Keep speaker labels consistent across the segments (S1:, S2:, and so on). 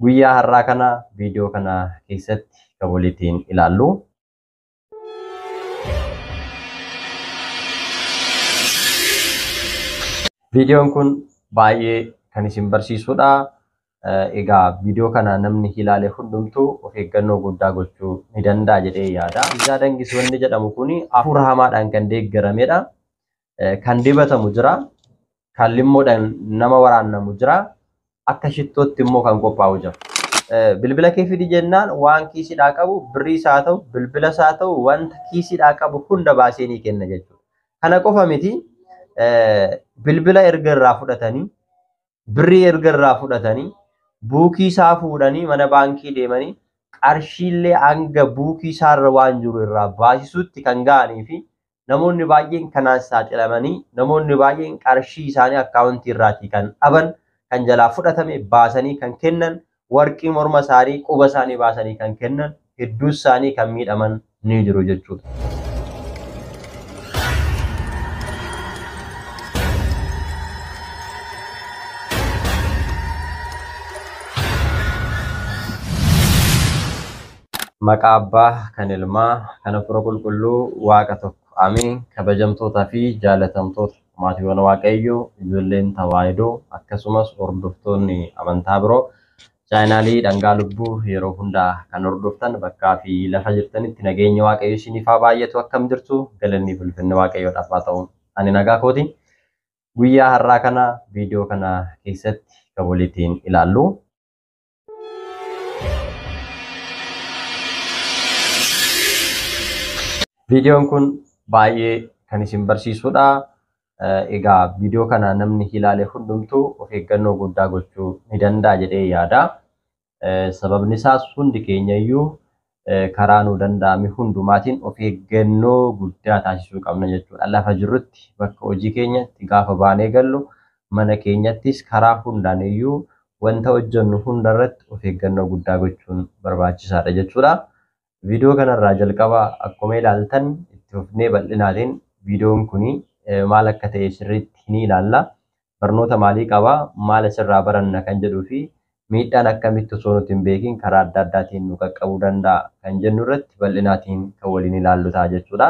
S1: Guyyaa har'aa kana viidiyoo kana keessatti kan waliin ilaallu. Viidiyoon kun baay'ee kan isin barsiisudha. Egaa viidiyoo kana namni ilaale hundumtuu of eeggannoo guddaa gochuu ni danda'a jedhee yaada. Afizaa Dangis wanni jedhamu kun hafuura hamaadhaan kan deeggaramedha. Kan dibatamu jira, kan limmoodhaan nama waraannamu jira, akka shittootti immoo kan qophaa'u jira. Bilbila kee fidi jennaan waan kiisiidhaa qabu birriis haa ta'u bilbilas haa ta'u wanta kiisiidhaa qabu hunda baasee ni kenna jechuudha. Kana qofa miti bilbila erga irraa fudhatanii birrii erga irraa fudhatanii buukii isaa fuudhanii mana baankii deemanii qarshiillee hanga buukii isaarra waan jiru irraa baasisuutti kan ga'anii fi namoonni baay'een kanaan saaxilamanii namoonni baay'een qarshii isaanii akkaawuntii irraatii kan dhaban kan jalaa fudhatame baasanii kan kennan warqii morma isaanii quba isaanii baasanii kan kennan hedduu isaanii kan miidhaman ni jiru jechuudha. Maqaa Abbaa kan Ilmaa kan Hafuura Qulqulluu Waaqa tokko amiin. Kabajamtootaa fi jaalatamtoota maatiiwwan Waaqayyoo ijoolleen tawaahidoo akkasumas hordoftoonni amantaa biroo chaanaalii Dhangaa Lubbuu yeroo hundaa kan hordoftan bakkaa fi lafa jirtanitti nageenya Waaqayyoo isiniif haa baay'atu. Akkam jirtu galanni ulfinni Waaqayyoodhaaf haa ta'u. Ani nagaa kooti. Guyyaa har'aa kana viidiyoo kana keessatti kan waliin ilaallu. Viidiyoon kun baay'ee kan isin barsiisudha. Egaa viidiyoo kana namni ilaale hundumtuu of eeggannoo guddaa gochuu ni danda'a jedhee yaada. Sababni isaas hundi keenya iyyuu karaa nu danda'ame hundumaatiin of eeggannoo guddaa taasisuu qabna jechuudha. Lafa jirrutti bakka hojii keenyatti gaafa baanee gallu mana keenyattis karaa hundaan iyyuu wanta hojjennu hundarratti of eeggannoo guddaa gochuun barbaachisaadha jechuudha. Viidiyoo kanarraa jalqaba akkuma ilaaltan itti fufnee bal'inaatiin viidiyoon kun maal akka ta'e sirriitti ni ilaalla. Barnoota maalii qaba, maal asirraa baranna kan jedhuu fi miidhaan akkamitti osoo nuti hin beekin karaa adda addaatiin nu qaqqabuu danda'a kan jennu irratti bal'inaatiin kan waliin ilaallu ta'a jechuudha.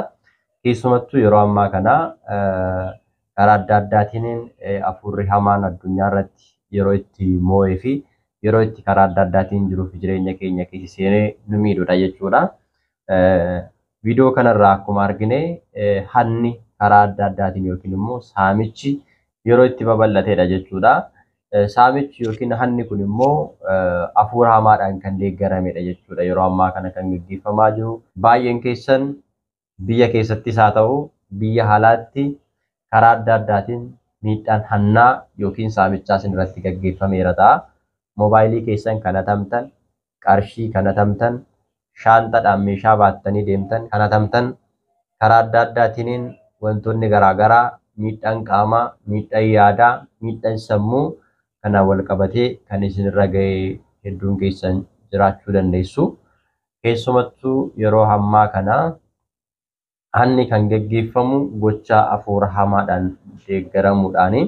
S1: Keessumattuu yeroo ammaa kana karaa adda addaatiin hafuurri hamaan addunyaa irratti yeroo itti moo'ee fi yeroo itti karaa adda addaatiin jiruuf jireenya keenya keessa seenee nu miidhudha jechuudha. Viidiyoo kanarraa akkuma argine hanni karaa adda addaatiin yookiin immoo saamichi yeroo itti babal'atedha jechuudha. Saamichi yookiin hanni kun immoo hafuura hamaadhaan kan deeggaramedha jechuudha. Yeroo ammaa kana kan gaggeeffamaa jiru baay'een keessan biyya keessattis haa ta'u biyya alaatti karaa adda addaatiin miidhaan hannaa yookiin saamichaa irratti gaggeeffameera ta'a. Moobaayilii keessan kan hatamtan, qarshii kan hatamtan, shaantaadhaan meeshaa baattanii deemtan kan hatamtan, karaa adda addaatiin wantoonni garaagaraa miidhaan qaamaa, miidhaan yaadaa, miidhaan sammuu kanaan wal qabatee kan isinirra ga'ee hedduun keessan jiraachuu dandeessu. Keessumattuu yeroo ammaa kana hanni kan gaggeeffamu gochaa hafuura hamaadhaan deeggaramuudhaani.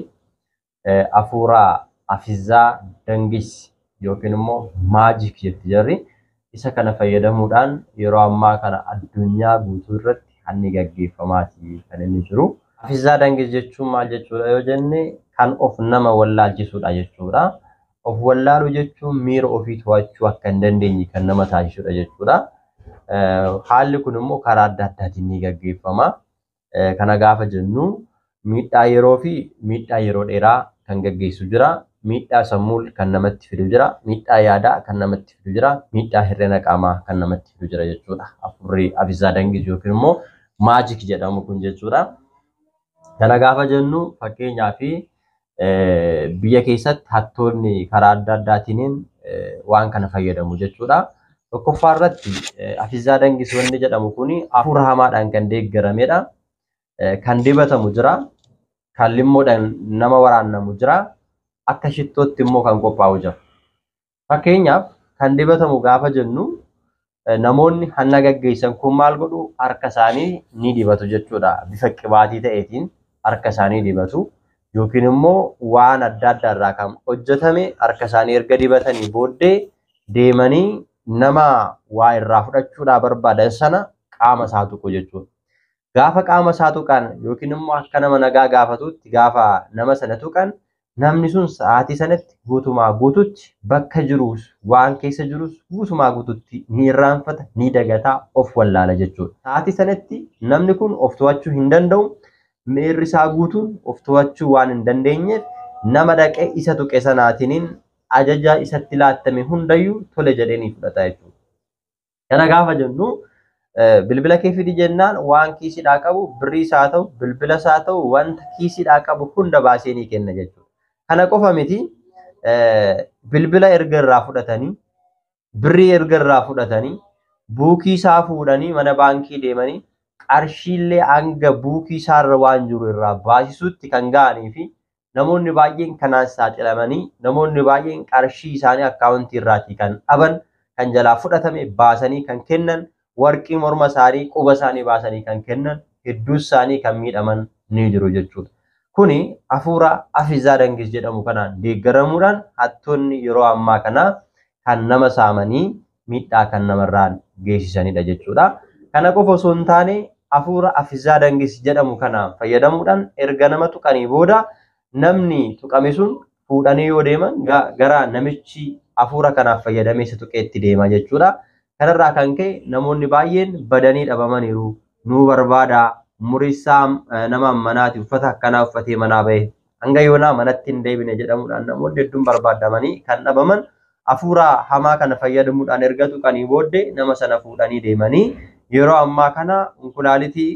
S1: Hafuura Afizaa Dangis yookiin immoo maajik jetti jarri isa kana fayyadamuudhaan yeroo ammaa kana addunyaa guutuu irratti hanni gaggeeffamaati kan inni jiru. Afizaa Dangis jechuun maal jechuudha yoo jenne kan of nama wallaalchisudha jechuudha. Of wallaaluu jechuun miira ofii to'achuu akka hin dandeenye kan nama taasisudha jechuudha. Haalli kun immoo karaa adda addaatiin ni gaggeeffama. Kana gaafa jennu miidhaa yeroo fi miidhaa yeroo dheeraa kan gaggeessu jira. Miidhaa sammuu kan namatti fidu jira, miidhaa yaadaa kan namatti fidu jira, miidhaa hir'ina qaamaa kan namatti fidu jira jechuudha. Hafuurri Afizaa Dangis yookiin immoo maajik jedhamu kun jechuudha. Kana gaafa jennu fakkeenyaaf biyya keessatti hattoonni karaa adda addaatiin waan kana fayyadamu jechuudha. Tokkoffaa irratti Afizaa Dangis wanni jedhamu kun hafuura hamaadhaan kan deeggaramedha. Kan dibatamu jira, kan limmoodhaan nama waraannamu jira. Akka shittootti immoo kan qophaa'u jira. Fakkeenyaaf kan dibatamu gaafa jennu namoonni hanna gaggeessan kun maal godhu harka isaanii ni dibatu jechuudha. Bifa qibaatii ta'eetiin harka isaanii dibatu yookiin immoo waan adda addaa irraa kan hojjetame harka isaanii erga dibatanii booddee deemanii nama waa irraa fudhachuudhaa barbaadan sana qaama isaa tuqu jechuudha. Gaafa qaama isaa tuqan yookiin immoo akka nama nagaa gaafatutti gaafa nama sana tuqan namni sun sa'aatii sanatti guutumaa guututti bakka jirus waan keessa jirus guutumaa guututti ni irraanfata ni dagataa of wallaala jechuudha. Sa'aatii sanatti namni kun of to'achuu hin danda'u. Miirri isaa guutuun of to'achuu waan hin dandeenyeef nama dhaqee isa tuqe sanaatiin ajaja isatti laattame hundayyuu tole jedhanii fudhata jechuudha. Kana gaafa jennu bilbila kee fidi jennaan waan kiisidhaa qabu birrii isaa ta'u bilbila isaa ta'u wanta kiisidhaa qabu hunda baasee ni kenna jechuudha. Kana qofa miti bilbila erga irraa fudhatanii birrii erga irraa fudhatanii buukii isaa fuudhanii mana baankii deemanii qarshiillee hanga buukii isaarra waan jiru irraa baasisuutti kan ga'anii fi namoonni baay'een kanaan saaxilamanii namoonni baay'een qarshii isaanii akkaawuntii irraatii kan dhaban kan jalaa fudhatame baasanii kan kennan warqii morma isaanii quba isaanii baasanii kan kennan hedduu isaanii kan miidhaman ni jiru jechuudha. Kuni hafuura afizaa dangis jedhamu kanaan deeggaramuudhaan hattoonni yeroo ammaa kana kan nama saamanii miidhaa kan namarraan geessisanidha jechuudha. Kana qofa osoo hin taane hafuura afizaa dangis jedhamu kanaan fayyadamuudhaan erga nama tuqanii booda namni tuqame sun fuudhanii yoo deeman gara namichi hafuura kanaaf fayyadamee isa tuqeetti deema jechuudha. Kanarraa kan ka'e namoonni baay'een badanii dhabamaniiru. Nuu barbaada murisaa nama manaati uffata akkanaa uffatee manaa bahe hanga yoonaa manatti hin deebine jedhamuudhaan namoonni hedduun barbaadamanii kan dhabaman hafuura hamaa kana fayyadamuudhaan erga tuqanii booddee nama sana fuudhanii deemanii yeroo ammaa kana inkulaalitii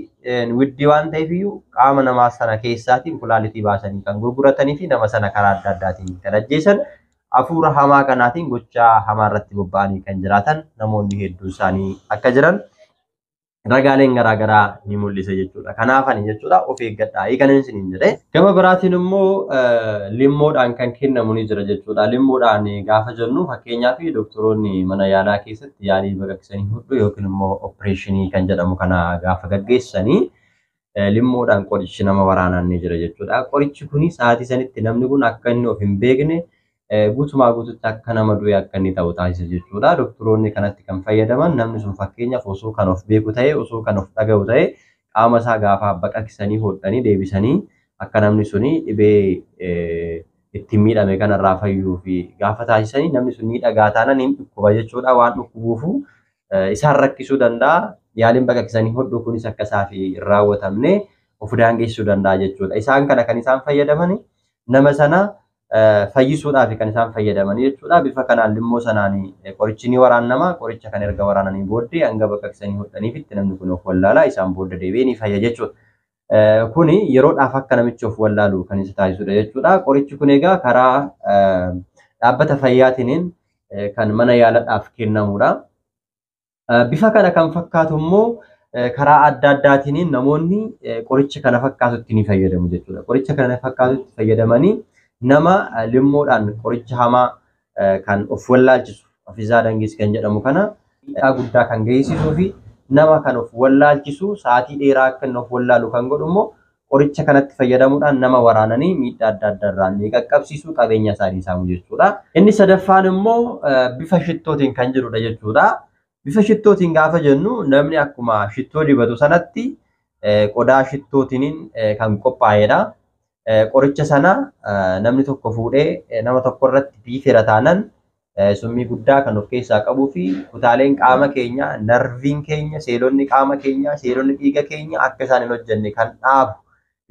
S1: widdii waan ta'eef iyyuu qaama namaa sana keessaatii inkulaalitii baasanii kan gurguratanii fi nama sana karaa adda addaatiin kan ajjeesan hafuura hamaa kanaatiin gochaa hamaa irratti bobba'anii kan jiraatan namoonni hedduu isaanii akka jiran ragaaleen garaagaraa ni mul'isa jechuudha. Kanaaf ani jechuudha of eeggadhaa eegaleen isiniin jedhee. Gama biraatiin immoo limmoodhaan kan kennamu ni jira jechuudha. Limmoodhaan gaafa jennu fakkeenyaaf doktoroonni mana yaalaa keessatti yaalii baqaqsanii hodhuu yookiin immoo opereeshinii kan jedhamu kana gaafa gaggeessanii limmoodhaan qorichi nama waraanaan ni jira jechuudha. Qorichi kuni sa'aatii sanitti namni kun akka inni of hin beekne guutumaa guututti akka nama du'e akka inni ta'u taasisa jechuudha. Doktoroonni kanatti kan fayyadaman namni sun fakkeenyaaf osoo kan of beeku ta'e osoo kan of dhaga'u ta'e qaama isaa gaafa baqaqsanii hodhanii deebisanii akka namni suni dhibee ittiin miidhame kanarraa fayyuu fi gaafa taasisanii namni sun ni dhagaa taanaan hin dhukkuba jechuudha. Waan dhukkubuufu isaan rakkisuu danda'a. Yaaliin baqaqsanii hodhuu kunis akka isaaf hin raawwatamne of daangeessuu danda'a jechuudha. Isaan kana kan isaan fayyadaman nama sana fayyisuudhaaf kan isaan fayyadaman jechuudha. Bifa kanaan limmoo sanaan qorichi ni waraannama. Qoricha kan erga waraananii booddee hanga baqaqsanii hodhaniifitti namni kun of wallaala isaan booda deebi'ee ni fayya jechuudha. Kuni yeroodhaaf akka namichi of wallaalu kan isa taasisudha jechuudha. Qorichi kun egaa karaa dhaabbata fayyaatiin kan mana yaalaadhaaf kennamudha. Bifa kana kan fakkaatu immoo karaa adda addaatiin namoonni qoricha kana fakkaatutti ni fayyadamu jechuudha. Qoricha kana fakkaatutti fayyadamanii nama limmoodhaan qoricha hamaa kan of wallaalchisu afizaa dangis kan jedhamu kana miidhaa guddaa kan geessisuu fi nama kan of wallaalchisu sa'aatii dheeraa akka inni of wallaalu kan godhu immoo qoricha kanatti fayyadamuudhaan nama waraananii miidhaa adda addaarraan ni qaqqabsiisu qabeenya isaanii saamu jechuudha. Inni sadaffaan immoo bifa shittootiin kan jirudha jechuudha. Bifa shittootiin gaafa jennu namni akkuma shittoo dibatu sanatti qodaa shittootiin kan qophaa'edha. Qoricha sana namni tokko fuudhee nama tokko irratti biifera taanaan summii guddaa kan of keessaa qabuu fi kutaaleen qaama keenya, narviin keenya, seelonni qaama keenya, seelonni dhiiga keenya akka isaan hin hojjenne kan dhaabu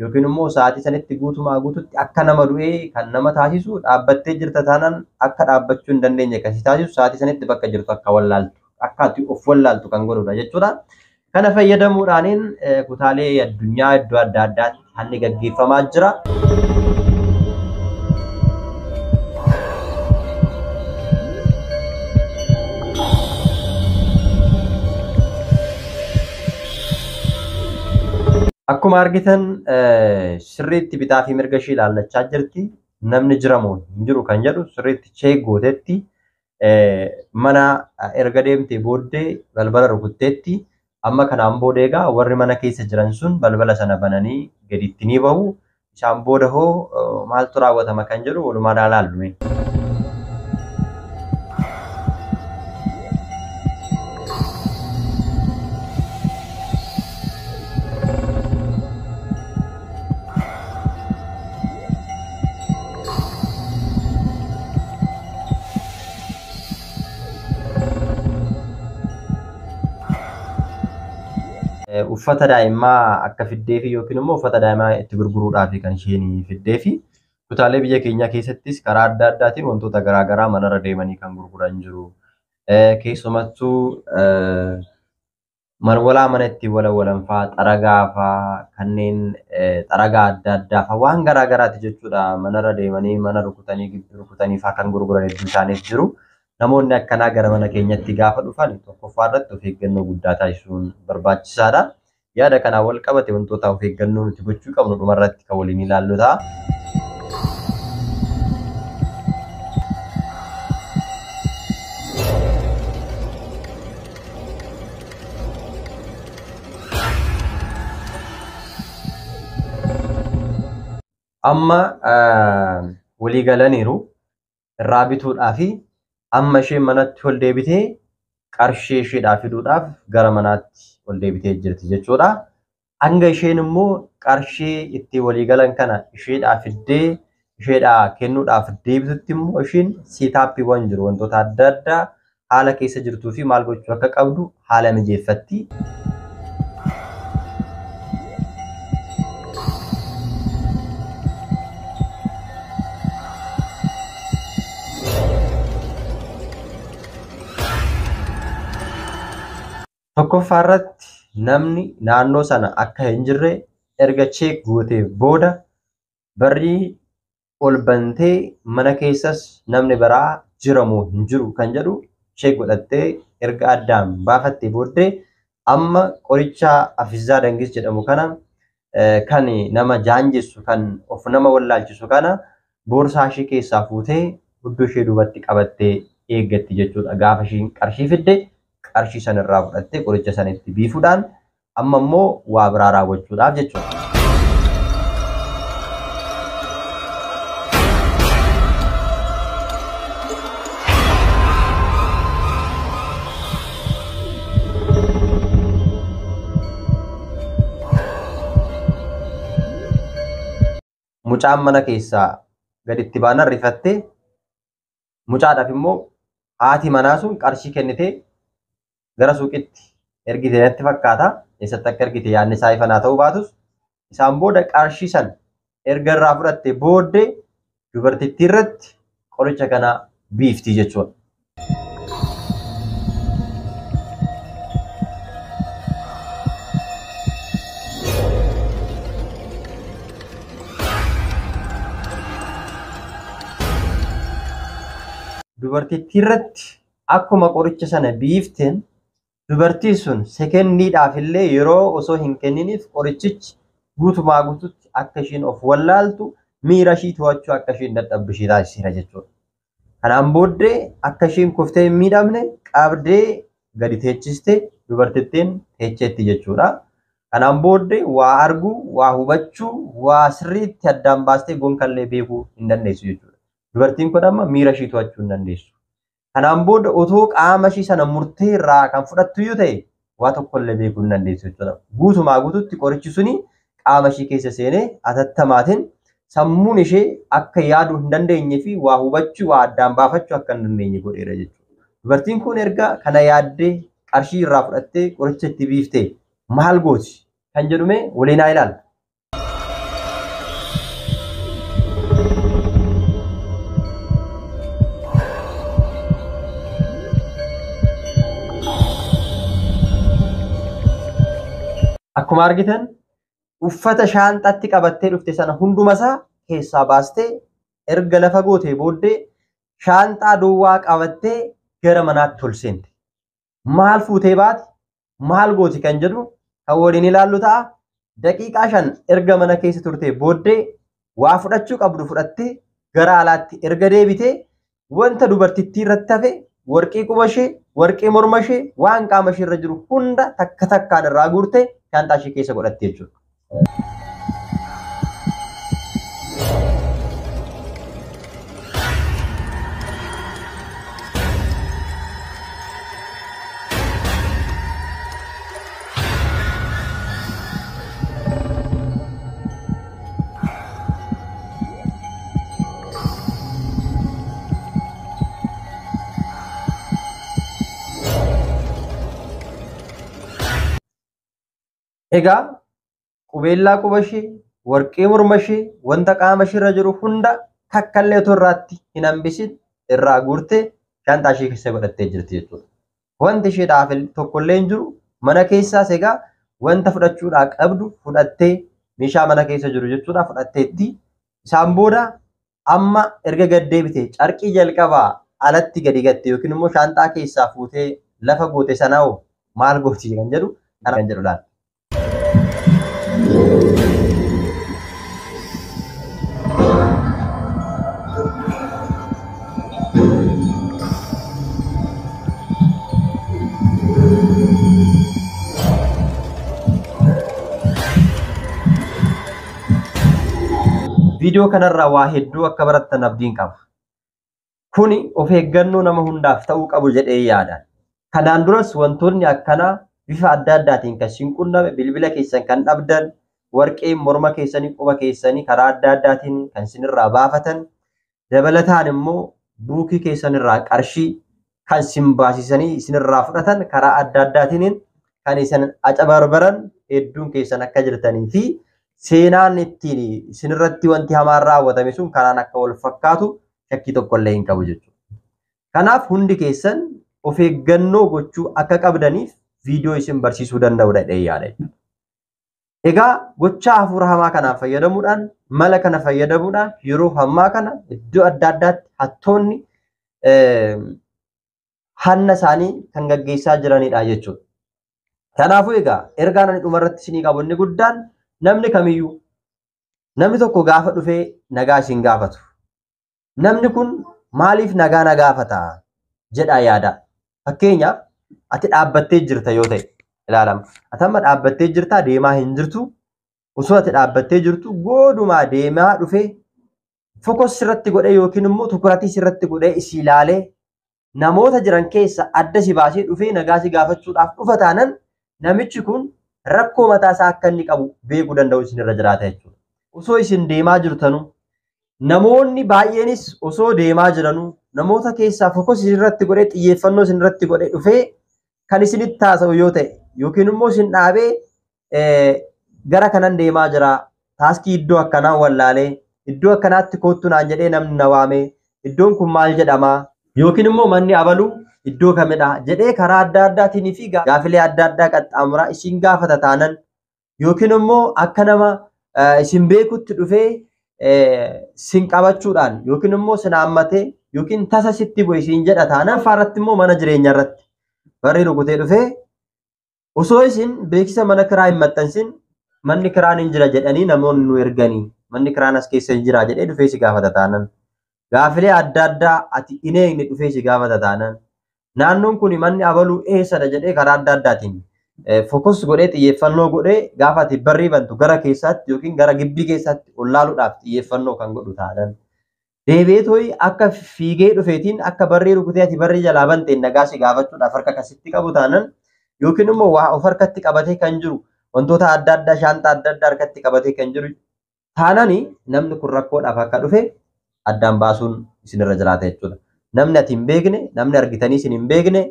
S1: yookiin immoo sa'aatii sanitti guutumaa guututti akka nama du'ee kan nama taasisu dhaabbattee jirta taanaan akka dhaabbachuu hin dandeenye kan si taasisu sa'aatii sanitti bakka jirtu akka wallaaltu akka of wallaaltu kan godhudha jechuudha. Kana fayyadamuudhaaniin kutaalee addunyaa iddoo adda addaatti haalli gaggeeffamaa jira. Akkuma argitan sirriitti bitaa fi mirga ishee ilaallachaa jirti. Namni jiramoo hin jiru kan jedhu sirriitti ishee gootetti mana erga deemtee booddee balbala rukutteetti. Amma kanaan booda egaa warri mana keessa jiran sun balbala sana bananii gaditti ni bahu. Isaan booda hoo maaltu raawwatama kan jedhu walumaa ilaallu. uffata daa'imaa akka fiddee fi yookiin immoo uffata daa'imaa itti gurguruudhaaf kan isheen fiddee fi kutaalee biyya keenya keessattis karaa adda addaatiin wantoota garaagaraa manarra deemanii kan gurguran jiru. Keessumattuu marwalaa mana itti walawalan fa'aa xaragaa fa'aa kanneen xaragaa adda addaa fa'aa waan garaagaraati jechuudha. Manarra deemanii mana rukutanii gibbii rukutanii fa'aa kan gurguran hedduu isaaniif jiru. Namoonni akkanaa gara mana keenyatti gaafa dhufan tokkoffaa irratti of eeggannoo guddaa taasisuun barbaachisaadha. Yaada kanaa wal qabate wantoota of eeggannoo nuti gochuu qabnu dhumarratti kan waliin ilaallu ta'a. Amma walii galaniiru irraa bituudhaafi amma isheen manatti ol deebitee qarshii isheedhaa fiduudhaaf gara manaatti ol deebitee jirti jechuudha. Hanga isheen immoo qarshii itti walii galan kana isheedhaa fiddee isheedhaa kennuudhaaf deebitutti immoo isheen siitaappiiwwan jiru wantoota adda addaa haala keessa jirtuu fi maal gochuu akka qabdu haala mijeeffatti. Tokkoffaa irratti namni naannoo sana akka hin jirre erga cheek gootee booda barrii ol bantee mana keessas namni biraa jiramoo hin jiru kan jedhu cheek godhattee erga addaan baafattee booddee amma qoricha Afizaa Dangis jedhamu kana kan nama jaanjessu kan of nama wallaalchisu kana boorsaa ishee keessaa fuutee hudduu ishee duubatti qabattee eeggatti jechuudha. Gaafa isheen qarshii fidde qarshii sanarraa fudhattee qoricha sanitti biifuudhaan amma immoo waa biraa raawwachuudhaaf jechuudha. Mucaan mana keessaa gaditti baanan rifattee mucaadhaaf immoo haati manaa sun qarshii kennitee gara suuqitti ergite natti fakkaata. Eessatti akka ergite yaadni isaa ifanaa ta'uu baatus isaan booda qarshii san erga irraa fudhatte booddee dubartittii irratti qoricha kana biifti jechuudha. Dubartittii irratti akkuma qoricha sana biifteen dubartiin sun sekendiidhaaf illee yeroo osoo hin kenniniif qorichichi guutumaa guututti akka isheen of wallaaltu miira ishii to'achuu akka isheen dadhabbishi taasisira jechuudha. Kanaan booddee akka isheen kuftee hin miidhamne qabdee gadi teechistee dubartittiin teecheetti jechuudha. Kanaan booddee waa arguu, waa hubachuu, waa sirriitti addaan baastee gonkallee beekuu hin dandeessu jechuudha. Dubartiin kun amma miira ishii to'achuu hin dandeessu. Kanaan booda otoo qaama ishii sana murtee irraa kan fudhattu yoo ta'e waa tokkollee beekuu hin dandeessu jechuudha. Guutumaa guututti qorichi suni qaama ishii keessa seenee atattamaatiin sammuun ishee akka yaaduu hin dandeenye fi waa hubachuu, waa addaan baafachuu akka hin dandeenye godheera jechuudha. Dubartiin kun erga kana yaaddee qarshii irraa fudhattee qoricha itti biiftee maal gooti kan jedhume waliin haa ilaallu. Akkuma argitan uffata shaanxaatti qabattee dhufte sana hundumasaa keessaa baastee erga lafa gootee booddee shaanxaa duwwaa qabattee gara manaatti ol seente. Maal fuutee baate? Maal gooti kan jedhu kan waliin ilaallu ta'a. Daqiiqaa 5 erga mana keessa turtee booddee waa fudhachuu qabdu fudhattee gara alaatti erga deebitee wanta dubartittii irratti hafe warqii quba ishee, warqii morma ishee, waan qaama ishee irra jiru hunda takka takkaan irraa guurtee shaanxaa ishee keessa godhatte jechuudha. Egaa qubeellaa quba ishee, warqee morma ishee, wanta qaama ishee irra jiru hunda takkallee otoo irraatti hin hambisin irraa guurtee shaantaa ishee keessa godhattee jirti jechuudha. Wanti isheedhaaf tokkollee hin jiru. Mana keessaas egaa wanta fudhachuudhaa qabdu fudhattee meeshaa mana keessa jiru jechuudha fudhatteetti. Isaan booda amma erga gad deebite carqii jalqabaa alatti gadi gatte yookiin immoo shaantaa keessaa fuutee lafa goote sanaa maal gooti kan jedhu kan jedhudha. Video kanarraa waa hedduu akka barattan abdiin qaba. Kuni of eeggannoo nama hundaaf ta'uu qabu jedhee yaadaan. Kanaan duras wantoonni akkanaa bifa adda addaatiin kan isin qunname bilbila keessan kan dhabdan, warqee morma keessanii quba keessanii karaa adda addaatiin kan isinirraa baafatan, dabalataan immoo buukii keessanirraa qarshii kan isin baasisanii isinirraa fudhatan karaa adda addaatiin kan isin acabarbaran hedduun keessan akka jirtanii fi seenaan ittiin isinirratti wanti hamaan raawwatame sun kanaan akka wal fakkaatu shakkii tokkollee hin qabu jechuudha. Kanaaf hundi keessan of eeggannoo gochuu akka qabdaniif viidiyoo isin barsiisuu danda'udha jedhee yaada. Egaa gochaa hafuura hamaa kanaan fayyadamuudhaan mala kana fayyadamuudhaan yeroo ammaa kana iddoo adda addaatti hattoonni hanna isaanii kan gaggeessaa jiranidha jechuudha. Kanaafuu egaa ergaan ani dhumarratti isinii qabu inni guddaan namni kamiyyuu namni tokko gaafa dhufee nagaa isin gaafatu. Namni kun maaliif nagaa na gaafata jedhaa yaada. Fakkeenyaaf ati dhaabbattee jirta yoo ta'e ilaalama. Ati amma dhaabbattee jirtaa deemaa hin jirtu. Osoo ati dhaabbattee jirtu goodumaa deemaa dhufee fokos irratti godhee yookiin immoo tukuratii irratti godhee isi ilaalee namoota jiran keessa adda si baasee dhufee nagaa si gaafachuudhaaf dhufa taanan namichi kun rakkoo mataa isaa akka inni qabu beekuu danda'u isinirra jiraata jechuudha. Osoo isin deemaa jirtanu namoonni baay'eenis osoo deemaa jiranu namoota keessaa fokos isinirratti godhee xiyyeeffannoo isinirratti godhee dhufee kan isinitti taasa'u yoo ta'e yookiin immoo isin dhaabee gara kanan deemaa jira taaskii iddoo akkanaa wallaalee iddoo akkanaatti koottu naan jedhee namni na waamee iddoon kun maal jedhama yookiin immoo manni abaluu iddoo kamidha jedhee karaa adda addaatiin fi gaafilee adda addaa qaxxaamuraa isin gaafata taanan yookiin immoo akka nama isin beekutti dhufee sin qabachuudhaan yookiin immoo sin haammatee yookiin tasa sitti bu'e isin jedha taanan faarratti immoo mana jireenyaa irratti barri rukutee dhufee osoo isin beeksisa mana kiraa hin maxxansin manni kiraan hin jira jedhanii namoonni nu erganii manni kiraan as keessa hin jira jedhee dhufee si gaafata taanan gaafilee adda addaa ati hin eegne dhufee si gaafata taanan naannoon kun manni abaluu eessadha jedhee karaa adda addaatiin fokus godhee xiyyeeffannoo godhee gaafa ati barrii bantu gara keessaatti yookiin gara gibbii keessaatti ollaaluudhaaf xiyyeeffannoo kan godhu taanan deebi'ee akka fiigee dhufeetiin akka barrii rukutee ati barrii jalaa banteen nagaa si gaafachuudhaaf harka akkasitti qabu taanan yookiin immoo waa of harkatti qabatee kan jiru wantoota adda addaa shaantaa adda addaa harkatti qabatee kan jiru taanani namni kun rakkoodhaaf akka dhufe addaan baasuun isinirra jiraata jechuudha. Namni ati hin beekne namni argitanii isin hin beekne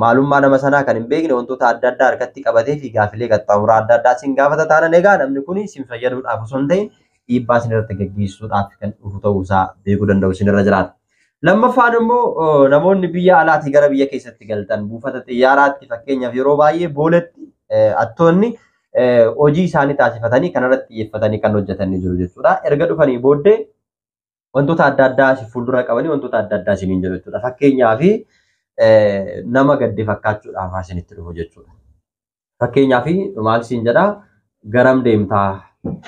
S1: maalummaa nama sanaa kan hin beekne wantoota adda addaa harkatti qabatee fi gaafilee qaxxaamuraa adda addaa isin gaafata taanan egaa namni kun isin fayyaduudhaaf osoo hin ta'in dhiibbaa isinirratti gaggeessuudhaaf kan dhufu ta'uusaa beekuu danda'u isinirra jiraata. Lammaffaan immoo namoonni biyya alaatii gara biyya keessatti galtan buufata xiyyaaraatti fakkeenyaaf yeroo baay'ee booletti attoonni hojii isaanii taasifatanii kanarratti xiyyeeffatanii kan hojjetanii jiru jechuudha. Erga dhufanii booddee wantoota adda addaa si fuuldura qabanii wantoota adda addaa isiniin jedhu jechuudha. Fakkeenyaaf nama gadde fakkaachuudhaaf isinitti dhufu jechuudha. Fakkeenyaaf maal siin jedhaa garam deemtaa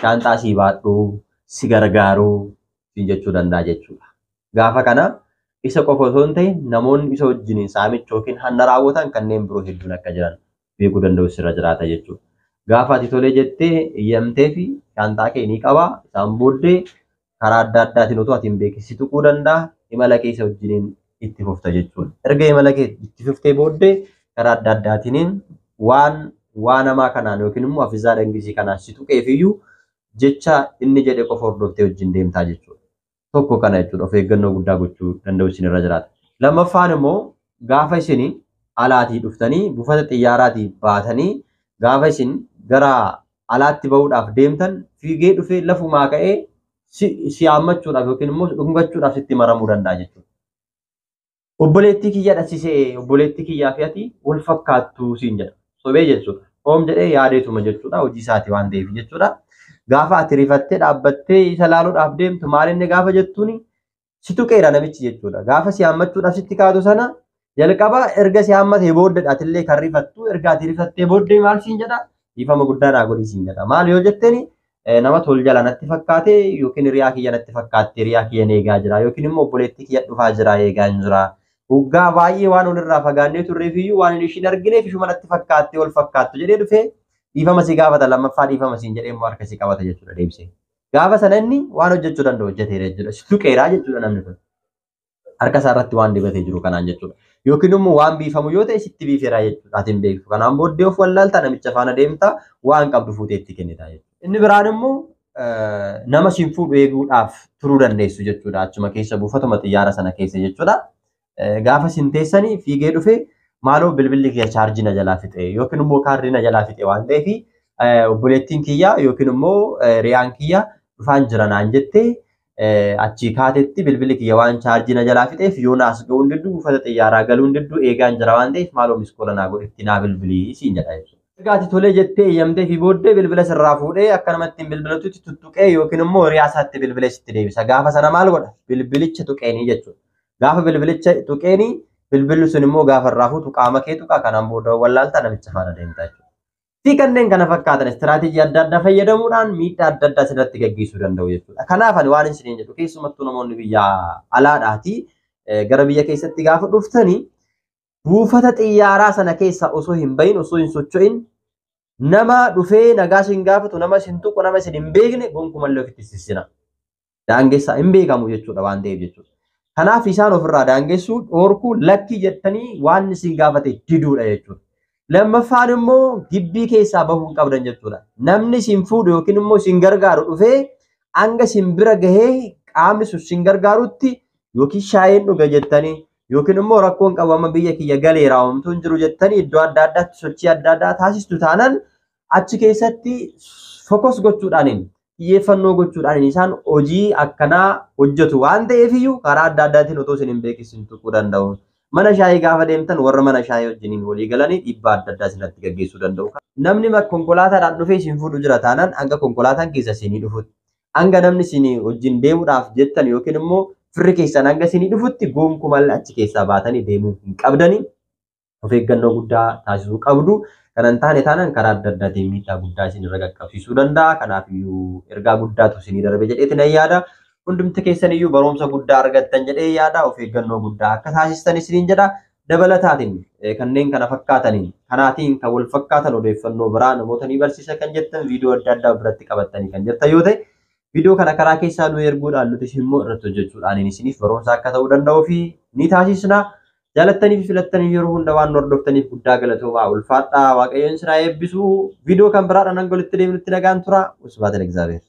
S1: shaantaa sii baadhuu si gargaaruu siin jechuu danda'a jechuudha. Gaafa kana isa qofa osoo hin ta'in namoonni isa wajjin saamicha yookiin hanna raawwatan kanneen biroo hedduun akka jiran beekuu danda'u sirra jiraata jechuudha. Gaafa ati tolee jettee eeyyamtee fi shaantaa kee ni qaba isaan booddee karaa adda addaatiin otoo ati hin beeksisi tuquu danda'a imala keessa wajjin itti fufta jechuudha. Erga imala kee itti fuftee booddee karaa adda addaatiin waan namaa kanaan yookiin immoo afizaa dangisii kanaan si tuqeefiyyuu jecha inni jedhe qofa hordoftee wajjin deemtaa jechuudha. Tokko kana jechuudha of eeggannoo guddaa gochuu danda'u isinirra jiraata. Lammaffaan immoo gaafa isin alaatii dhuftanii buufata xiyyaaraatii baatanii gaafa isin gara alaatti bahuudhaaf deemtan fiigee dhufee lafumaa ka'ee si haammachuudhaaf yookiin immoo dhungachuudhaaf sitti maramuu danda'a jechuudha. Obboleettii kiyya dhasisee obboleettii kiyyaa fi ati wal fakkaattu siin jedha. Sobee jechuudha. Oom jedhee yaadeetuma jechuudha. Hojii isaati waan ta'eef jechuudha. Gaafa ati rifattee dhaabbattee isa laaluudhaaf deemtu maalinni gaafa jettuuni si tuqeera namichi jechuudha. Gaafa si haammachuudhaaf sitti kaatu sana jalqaba erga si haammatee booddeedhaatillee kan rifattu erga ati rifattee booddee maal siin jedha? Dhiifama guddaa naa godhii siin jedha. Maal yoo jetteeni nama tol jala natti fakkaate yookiin hiriyaa kiyya natti fakkaate hiriyaa kiyya eegaa jira yookiin immoo obboleettii kiyya dhufaa jira eegaa hin jira. Waggaa baay'ee waan walirraa fagaannee turreefiyyuu waan ishiin argineef ishuma natti fakkaattee wal fakkaattu jedhee dhufee dhiifama si gaafata lammaffaa dhiifama siin jedhee immoo harka si qabata jechuudha deebisee. Gaafa sana inni waan hojjechuu danda'u hojjeteera jechuudha. Si tuqeeraa jechuudha namni kun. Harka isaa irratti waan dibatee jiru kanaan jechuudha. Yookiin immoo waan biifamu yoo ta'e sitti biifeera jechuudha. Ati hin beektu. Kanaan booddee of wallaalta namicha faana deemta waan qabdu fuutee itti kennita jechuudha. Inni biraan immoo nama siin fuudhu eeguudhaaf turuu dandeessu jechuudha. Achuma keessa buufatuma xiyyaara sana keessa jechuudha. Gaafa siin teessanii fiigee dhufee maaloo bilbilli kiyya chaarjii na jalaa fixe yookiin immoo kaardii na jalaa fixe waan ta'eef obboleettiin kiyya yookiin immoo riyaan kiyya dhufaan jira naan jettee achi kaatetti bilbilli kiyya waan chaarjii na jalaa fixeef yoo naas ga'uun didduu buufata xiyyaaraa galuun didduu eegaan jira waan ta'eef maaloo miskoola naa godhetti naa bilbilii siin jedha jechuudha. Ergaati tolee jettee eeyyamtee fi booddee bilbila sirraa fuudhee akkanumatti bilbilatutti tuttuqee yookiin immoo riyaasaatti bilbilee sitti deebisa. Gaafa sana maal godha? Bilbilicha tuqeenii jechuudha. Gaafa bilbilicha tuqeenii bilbilli sun immoo gaafa irraa fuutu qaama kee tuqa kanaan booda wallaalta namicha faana deemta jechuudha. Fi kanneen kana fakkaatan istiraatiijii adda addaa fayyadamuudhaan miidhaa adda addaa asirratti gaggeessuu danda'u jechuudha. Kanaaf ani waan isin jedhu keessumattuu namoonni biyya alaadhaati gara biyya keessatti gaafa dhuftanii buufata xiyyaaraa sana keessa osoo hin bahin osoo hin socho'in nama dhufee nagaa isin gaafatu nama isin tuqu nama isin hin beekne gonkumallee ofitti sissina. Daangessaa hin beekamu jechuudha waan ta'eef jechuudha. Kanaaf isaan ofirraa daangessuu dhoorkuu lakki jettanii waan isin gaafate diduudha jechuudha. Lammaffaan immoo gibbii keessaa bahuu hin qabdan jechuudha. Namni isin fuudhu yookiin immoo isin gargaaru dhufee hanga isin bira gahee qaamni sun isin gargaarutti yookiin shaayeen dhuga jettanii yookiin immoo rakkoon qabama biyya kiyya galeeraa homtuu hin jiru jettanii iddoo adda addaatti sochii adda addaa taasistu taanaan achi keessatti fokos gochuudhaaniin xiyyeeffannoo gochuudhaan isaan hojii akkanaa hojjetu waan ta'eefiyyuu karaa adda addaatiin otoo isin hin beekisin tuquu danda'u. Mana shaayii gaafa deemtan warra mana shaayii wajjiniin walii galanii dhiibbaa adda addaa isinatti gaggeessuu danda'u. Namni konkolaataadhaan dhufee isin fuudhu jira taanaan hanga konkolaataan keessa isinii dhufutti hanga namni isinii wajjin deemuudhaaf jettan yookiin immoo firri keessan hanga isinii dhufutti gonkumallee achi keessaa baatanii deemuu hin qabdanii of eeggannoo guddaa taasisuu qabdu. Kanan taane taanaan karaa adda addaatiin miidhaa guddaa isinirra qaqqabsiisuu danda'a. Kanaafiyyuu ergaa guddaatu isinii darbe jedheetiin ayyaada. Hundumti keessan iyyuu barumsa guddaa argattan jedhee yaada of eeggannoo guddaa akka taasistan isiniin jedha. Dabalataatiin kanneen kana fakkaataniin kanaatiin kan wal fakkaatan odeeffannoo biraa namoota ni barsiisa kan jettan viidiyoo adda addaa biratti qabattanii kan jirtan yoo ta'e viidiyoo kana karaa keessaa nu erguudhaan nuti immoo irratti hojjechuudhaan isiniif barumsa akka ta'uu danda'uu fi ni taasisna. Jaalattanii fi filattanii yeroo hunda waan hordoftaniif guddaa galatoomaa ulfaadhaa waaqayyoon isin haa eebbisu. Viidiyoo kan biraadhaan hanga walitti deemnutti nagaan tura. Usbaata Egzaabeer.